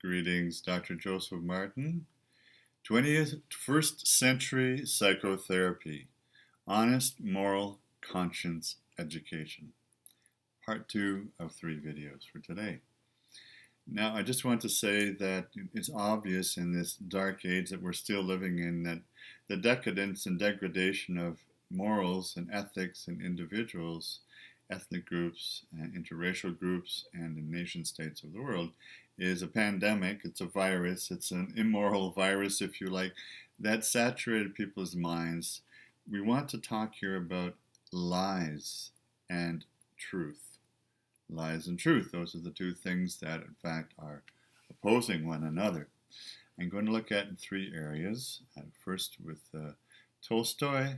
Greetings, Dr. Joseph Martin. 21st Century Psychotherapy, Honest Moral Conscience Education. Part 2 of 3 videos for today. Now, I just want to say that it's obvious in this dark age that we're still living in that the decadence and degradation of morals and ethics in individuals, ethnic groups, interracial groups, and in nation states of the world is a pandemic. It's a virus. It's an immoral virus, if you like, that saturated people's minds. We want to talk here about lies and truth. Lies and truth, those are the two things that, in fact, are opposing one another. I'm going to look at in 3 areas. First with Tolstoy,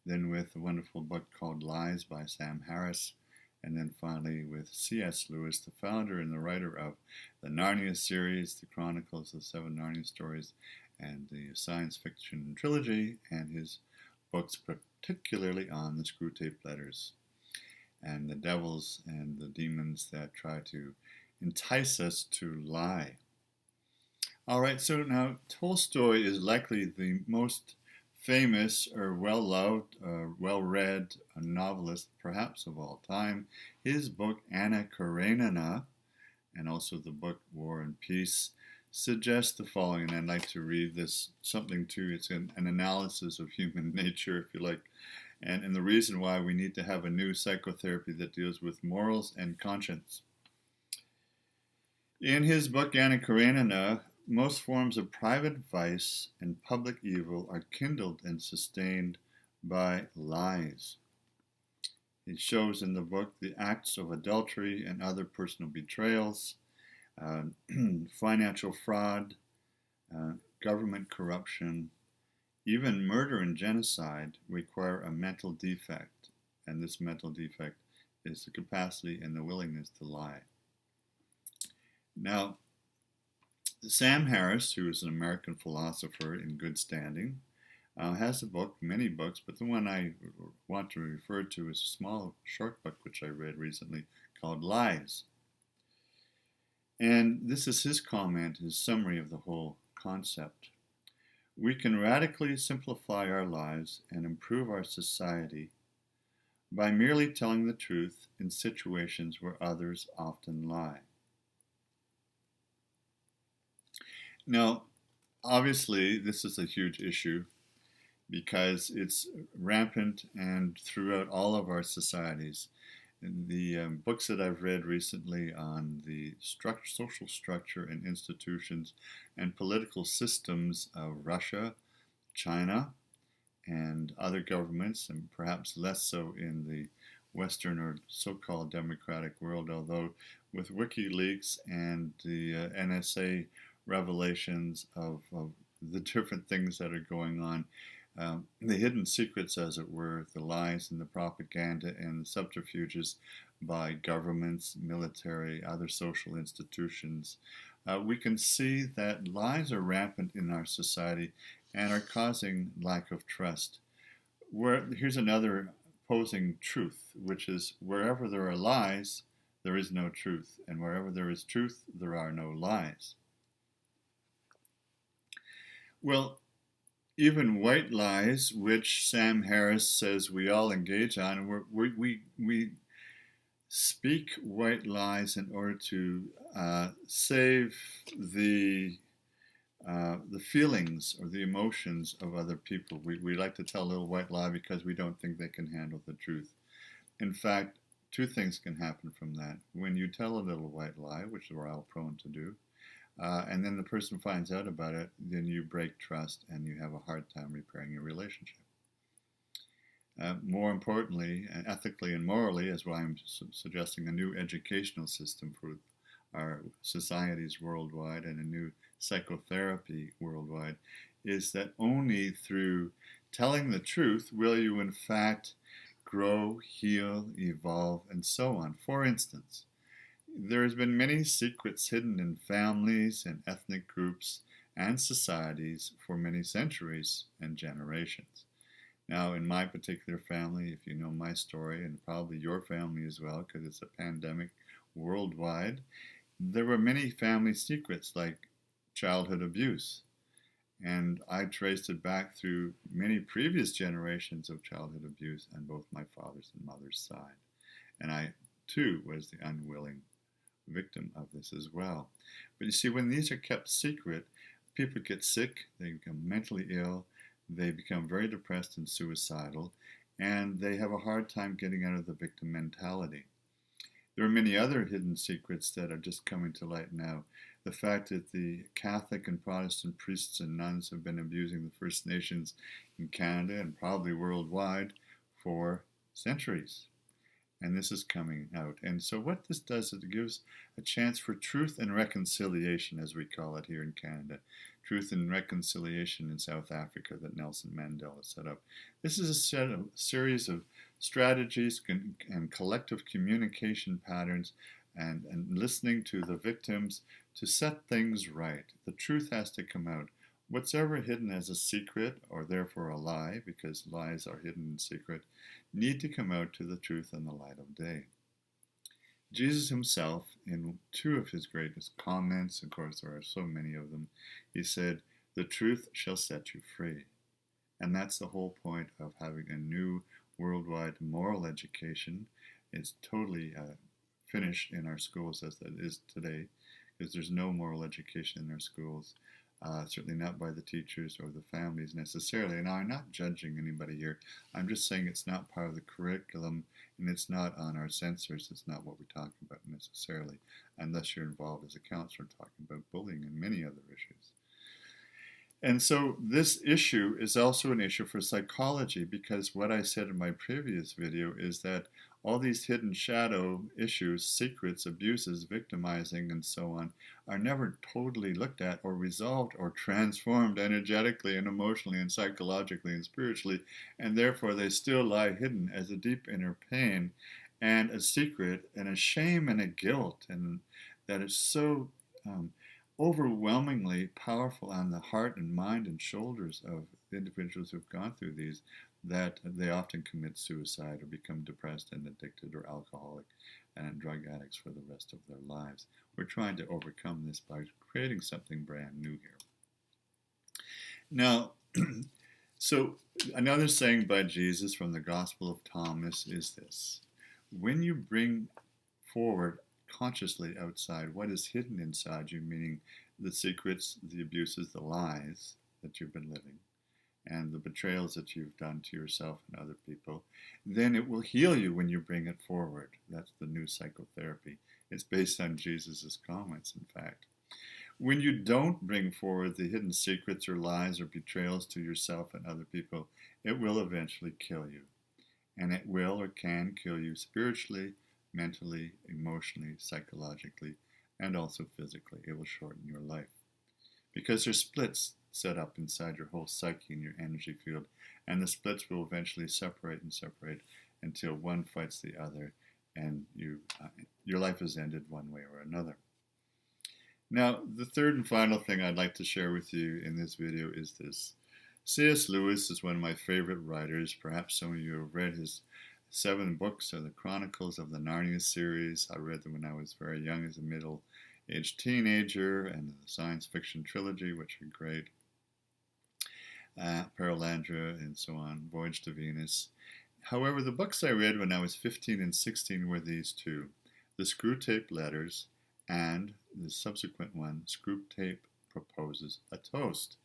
then with a wonderful book called Lies by Sam Harris, and then finally with C.S. Lewis, the founder and the writer of the Narnia series, the Chronicles of the 7 Narnia stories, and the science fiction trilogy, and his books particularly on the Screwtape Letters and the devils and the demons that try to entice us to lie. All right, so now Tolstoy is likely the most famous or well-loved, well-read novelist perhaps of all time. His book Anna Karenina, and also the book War and Peace, suggests the following, and I'd like to read this something too. It's an analysis of human nature, if you like, and the reason why we need to have a new psychotherapy that deals with morals and conscience. In his book Anna Karenina, most forms of private vice and public evil are kindled and sustained by lies. He shows in the book the acts of adultery and other personal betrayals, financial fraud, government corruption, even murder and genocide require a mental defect, and this mental defect is the capacity and the willingness to lie. Now, Sam Harris, who is an American philosopher in good standing, has a book, many books, but the one I want to refer to is a small, short book which I read recently called Lies. And this is his comment, his summary of the whole concept. We can radically simplify our lives and improve our society by merely telling the truth in situations where others often lie. Now, obviously, this is a huge issue because it's rampant and throughout all of our societies. In the books that I've read recently on the social structure and institutions and political systems of Russia, China, and other governments, and perhaps less so in the Western or so-called democratic world, although with WikiLeaks and the NSA revelations of the different things that are going on, the hidden secrets, as it were, the lies and the propaganda and the subterfuges by governments, military, other social institutions, we can see that lies are rampant in our society and are causing lack of trust. Here's another opposing truth, which is wherever there are lies, there is no truth, and wherever there is truth, there are no lies. Well, even white lies, which Sam Harris says we all engage on, we speak white lies in order to save the feelings or the emotions of other people. We like to tell a little white lie because we don't think they can handle the truth. In fact, 2 things can happen from that. When you tell a little white lie, which we're all prone to do, and then the person finds out about it, then you break trust and you have a hard time repairing your relationship. More importantly, ethically and morally, as why I'm suggesting a new educational system for our societies worldwide and a new psychotherapy worldwide, is that only through telling the truth will you in fact grow, heal, evolve, and so on. For instance, there has been many secrets hidden in families and ethnic groups and societies for many centuries and generations. Now, in my particular family, if you know my story, and probably your family as well, because it's a pandemic worldwide, there were many family secrets like childhood abuse. And I traced it back through many previous generations of childhood abuse on both my father's and mother's side. And I, too, was the unwilling victim of this as well. But you see, when these are kept secret, people get sick, they become mentally ill, they become very depressed and suicidal, and they have a hard time getting out of the victim mentality. There are many other hidden secrets that are just coming to light now. The fact that the Catholic and Protestant priests and nuns have been abusing the First Nations in Canada and probably worldwide for centuries. And this is coming out. And so what this does is it gives a chance for truth and reconciliation, as we call it here in Canada. Truth and reconciliation in South Africa that Nelson Mandela set up. This is a series of strategies and collective communication patterns and listening to the victims to set things right. The truth has to come out. What's ever hidden as a secret, or therefore a lie, because lies are hidden in secret, need to come out to the truth and the light of day. Jesus himself, in two of his greatest comments, of course there are so many of them, he said, "The truth shall set you free." And that's the whole point of having a new worldwide moral education. It's totally finished in our schools as it is today, because there's no moral education in our schools. Certainly not by the teachers or the families necessarily. And I'm not judging anybody here. I'm just saying it's not part of the curriculum and it's not on our censors. It's not what we're talking about necessarily, unless you're involved as a counselor talking about bullying and many other issues. And so this issue is also an issue for psychology, because what I said in my previous video is that all these hidden shadow issues, secrets, abuses, victimizing, and so on, are never totally looked at or resolved or transformed energetically and emotionally and psychologically and spiritually, and therefore they still lie hidden as a deep inner pain and a secret and a shame and a guilt, and that is so overwhelmingly powerful on the heart and mind and shoulders of individuals who've gone through these, that they often commit suicide or become depressed and addicted or alcoholic and drug addicts for the rest of their lives. We're trying to overcome this by creating something brand new here. Now, so another saying by Jesus from the Gospel of Thomas is this: when you bring forward consciously outside what is hidden inside you, meaning the secrets, the abuses, the lies that you've been living, and the betrayals that you've done to yourself and other people, then it will heal you when you bring it forward. That's the new psychotherapy. It's based on Jesus' comments, in fact. When you don't bring forward the hidden secrets or lies or betrayals to yourself and other people, it will eventually kill you. And it will or can kill you spiritually, mentally, emotionally, psychologically, and also physically. It will shorten your life. Because there's splits set up inside your whole psyche and your energy field, and the splits will eventually separate and separate until one fights the other, and your life is ended one way or another. Now, the third and final thing I'd like to share with you in this video is this. C.S. Lewis is one of my favorite writers. Perhaps some of you have read his 7 books of the Chronicles of the Narnia series. I read them when I was very young as a middle-aged teenager, and the science fiction trilogy, which are great. Perelandra and so on, Voyage to Venus. However, the books I read when I was 15 and 16 were these two: The Screwtape Letters and the subsequent one, Screwtape Proposes a Toast.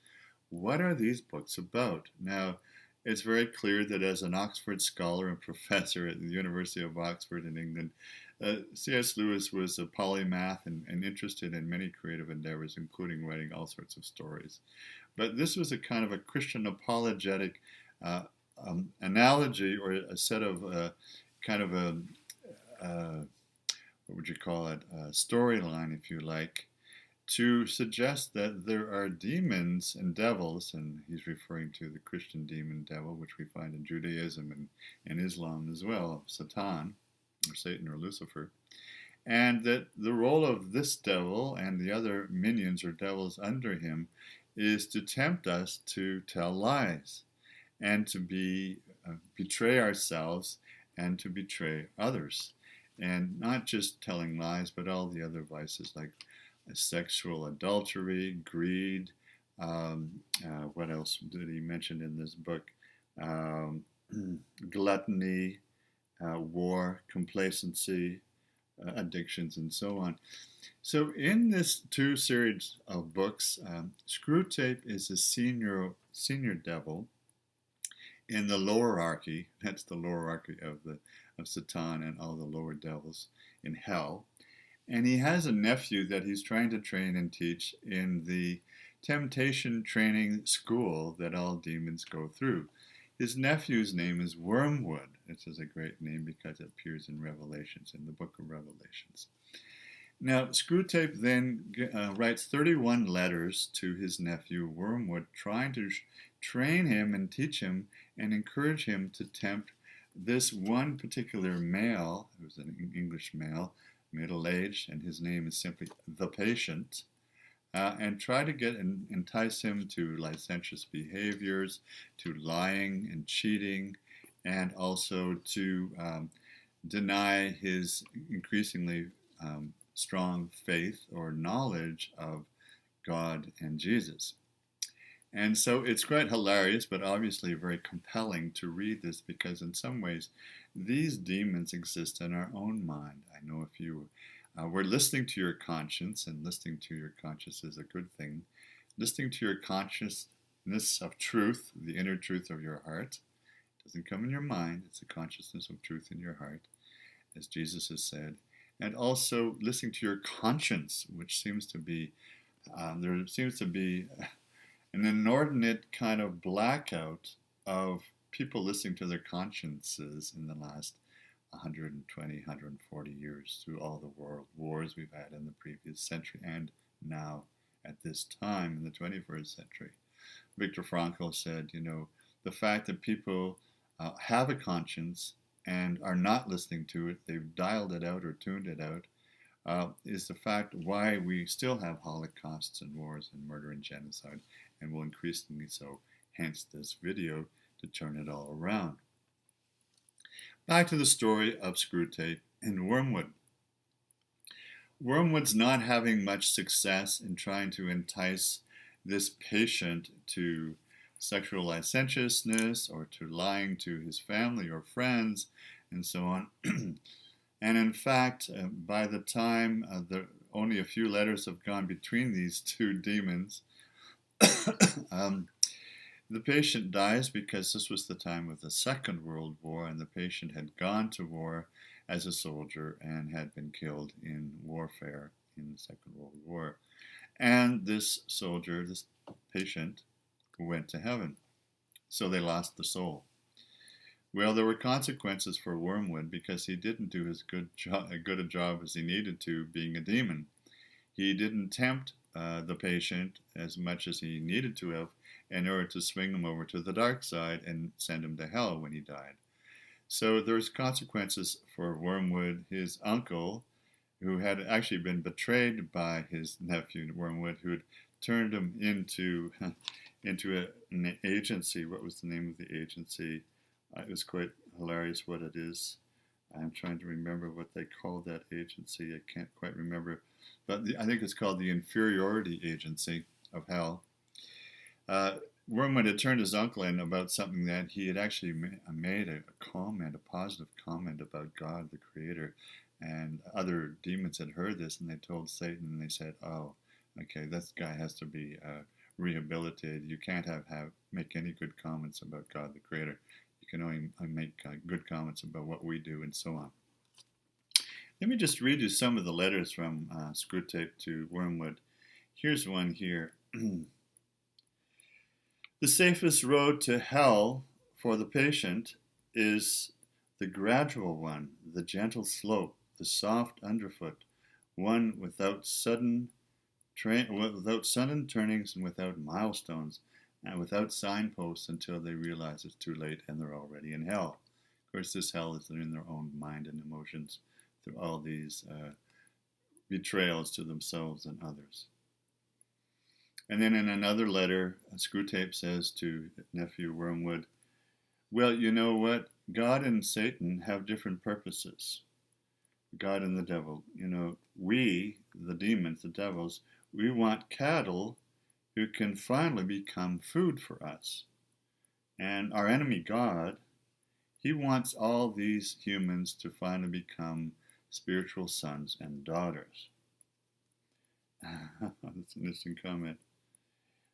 What are these books about? Now, it's very clear that as an Oxford scholar and professor at the University of Oxford in England, C.S. Lewis was a polymath and interested in many creative endeavors, including writing all sorts of stories. But this was a kind of a Christian apologetic analogy, or a set of what would you call it, a storyline, if you like, to suggest that there are demons and devils, and he's referring to the Christian demon devil, which we find in Judaism and Islam as well, Satan, or Satan or Lucifer, and that the role of this devil and the other minions or devils under him is to tempt us to tell lies and to betray ourselves and to betray others. and not just telling lies, but all the other vices like sexual adultery, greed. What else did he mention in this book? Um, Gluttony, war, complacency, addictions, and so on. So, in this two series of books, Screwtape is a senior devil in the lower hierarchy. That's the lower hierarchy of Satan and all the lower devils in hell. And he has a nephew that he's trying to train and teach in the temptation training school that all demons go through. His nephew's name is Wormwood. This is a great name because it appears in Revelations, in the book of Revelations. Now, Screwtape then writes 31 letters to his nephew Wormwood, trying to train him and teach him and encourage him to tempt this one particular male, who's an English male, middle-aged, and his name is simply the Patient, and try to entice him to licentious behaviors, to lying and cheating, and also to deny his increasingly strong faith or knowledge of God and Jesus. And so it's quite hilarious, but obviously very compelling to read this because in some ways these demons exist in our own mind. I know if you were listening to your conscience, and listening to your conscience is a good thing, listening to your consciousness of truth, the inner truth of your heart, doesn't come in your mind, it's the consciousness of truth in your heart, as Jesus has said, and also listening to your conscience, which seems to be, there seems to be an inordinate kind of blackout of people listening to their consciences in the last 120, 140 years through all the world wars we've had in the previous century and now at this time in the 21st century. Viktor Frankl said, the fact that people have a conscience and are not listening to it, they've dialed it out or tuned it out, is the fact why we still have holocausts and wars and murder and genocide, and will increasingly so, hence this video, to turn it all around. Back to the story of Screwtape and Wormwood. Wormwood's not having much success in trying to entice this patient to sexual licentiousness or to lying to his family or friends and so on. And in fact, by the time only a few letters have gone between these two demons, the patient dies because this was the time of the Second World War, and the patient had gone to war as a soldier and had been killed in warfare in the Second World War. And this soldier, this patient, went to heaven. So they lost the soul. Well, there were consequences for Wormwood because he didn't do as good a job as he needed to being a demon. He didn't tempt the patient as much as he needed to have in order to swing him over to the dark side and send him to hell when he died. So there's consequences for Wormwood. His uncle, who had actually been betrayed by his nephew Wormwood, who had turned him into an agency. What was the name of the agency? It was quite hilarious what it is. I'm trying to remember what they called that agency. I can't quite remember. But I think it's called the Inferiority Agency of Hell. Wormwood had turned his uncle in about something that he had actually made a positive comment about God, the Creator. And other demons had heard this, and they told Satan, and they said, oh, okay, this guy has to be rehabilitated. You can't make any good comments about God, the Creator. You can only make good comments about what we do, and so on. Let me just read you some of the letters from Screwtape to Wormwood. Here's one here. The safest road to hell for the patient is the gradual one, the gentle slope, the soft underfoot, one without sudden turnings and without milestones, and without signposts until they realize it's too late and they're already in hell. Of course, this hell is in their own mind and emotions through all these betrayals to themselves and others. And then in another letter, Screwtape says to nephew Wormwood, well, you know what? God and Satan have different purposes. God and the devil. We, the demons, the devils, we want cattle who can finally become food for us. And our enemy, God, he wants all these humans to finally become spiritual sons and daughters. That's an interesting comment.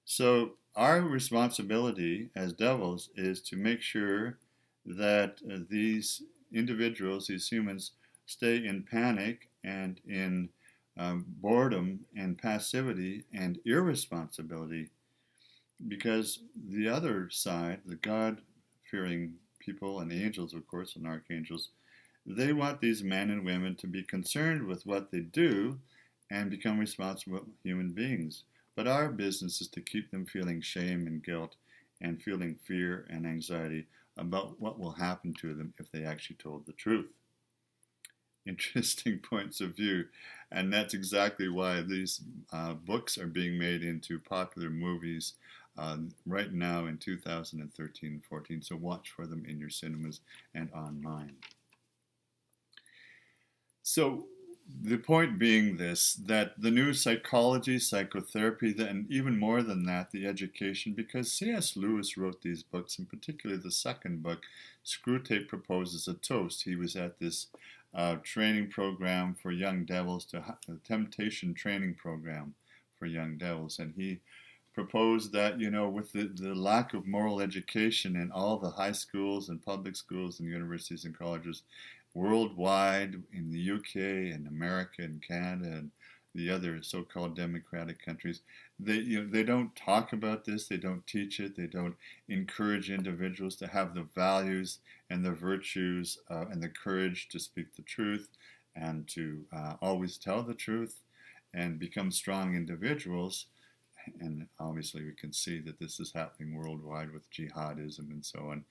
So, our responsibility as devils is to make sure that these individuals, these humans, stay in panic and in boredom and passivity and irresponsibility, because the other side, the God fearing people and the angels, of course, and archangels, they want these men and women to be concerned with what they do and become responsible human beings. But our business is to keep them feeling shame and guilt and feeling fear and anxiety about what will happen to them if they actually told the truth. Interesting points of view. And that's exactly why these books are being made into popular movies right now in 2013-14. So watch for them in your cinemas and online. So the point being this, that the new psychology, psychotherapy, and even more than that, the education, because C.S. Lewis wrote these books, and particularly the second book, Screwtape Proposes a Toast. He was at this training program for young devils, a temptation training program for young devils, and he proposed that, with the lack of moral education in all the high schools and public schools and universities and colleges worldwide, in the UK and America and Canada and the other so-called democratic countries, they don't talk about this, they don't teach it, they don't encourage individuals to have the values and the virtues and the courage to speak the truth and to always tell the truth and become strong individuals. And obviously we can see that this is happening worldwide with jihadism and so on.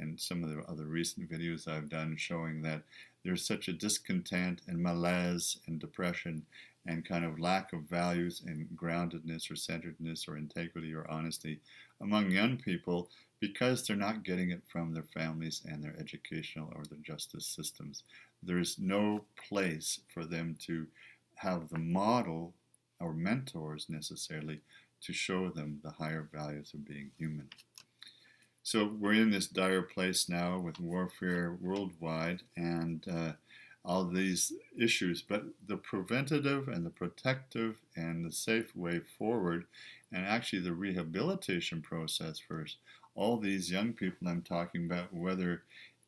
And some of the other recent videos I've done showing that there's such a discontent and malaise and depression and kind of lack of values and groundedness or centeredness or integrity or honesty among young people because they're not getting it from their families and their educational or their justice systems. There's no place for them to have the model or mentors necessarily to show them the higher values of being human. So we're in this dire place now with warfare worldwide and all these issues, but the preventative and the protective and the safe way forward, and actually the rehabilitation process for all these young people I'm talking about, whether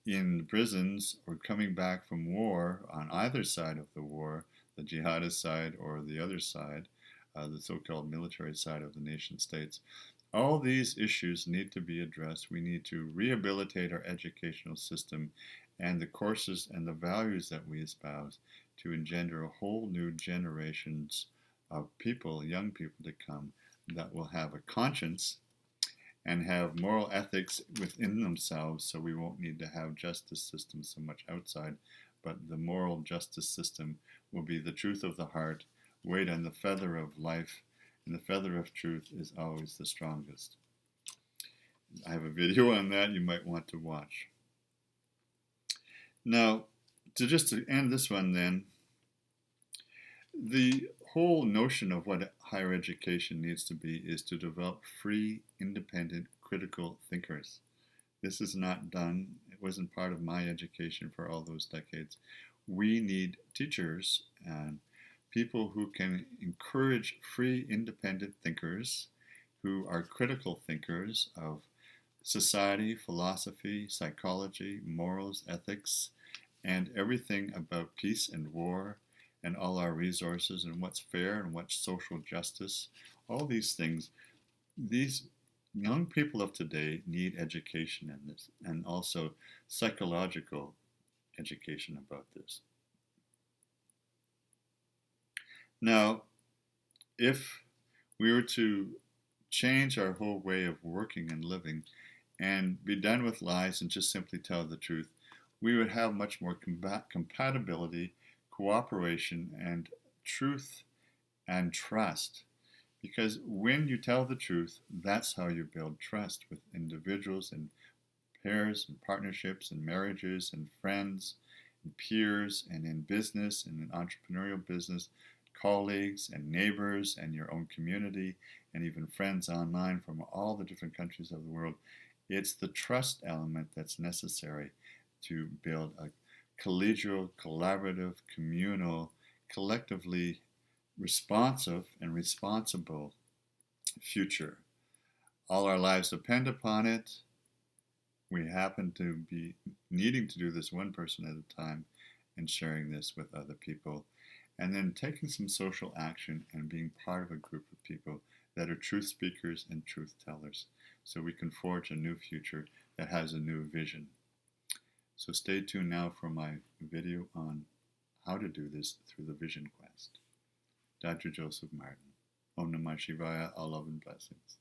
in prisons or coming back from war on either side of the war, the jihadist side or the other side, the so-called military side of the nation states. All these issues need to be addressed. We need to rehabilitate our educational system and the courses and the values that we espouse to engender a whole new generations of people, young people to come, that will have a conscience and have moral ethics within themselves, so we won't need to have justice systems so much outside, but the moral justice system will be the truth of the heart, weighed on the feather of life, and the feather of truth is always the strongest. I have a video on that you might want to watch. Now, to end this one then, the whole notion of what higher education needs to be is to develop free, independent, critical thinkers. This is not done. It wasn't part of my education for all those decades. We need teachers and people who can encourage free, independent thinkers who are critical thinkers of society, philosophy, psychology, morals, ethics, and everything about peace and war and all our resources and what's fair and what's social justice. All these things, these young people of today need education in this and also psychological education about this. Now, if we were to change our whole way of working and living and be done with lies and just simply tell the truth, we would have much more compatibility, cooperation, and truth and trust. Because when you tell the truth, that's how you build trust with individuals and pairs and partnerships and marriages and friends, peers and in business and in entrepreneurial business, colleagues and neighbors and your own community and even friends online from all the different countries of the world. It's the trust element that's necessary to build a collegial, collaborative, communal, collectively responsive and responsible future. All our lives depend upon it. We happen to be needing to do this one person at a time and sharing this with other people. And then taking some social action and being part of a group of people that are truth speakers and truth tellers, so we can forge a new future that has a new vision. So stay tuned now for my video on how to do this through the Vision Quest. Dr. Joseph Martin. Om Namah Shivaya, all love and blessings.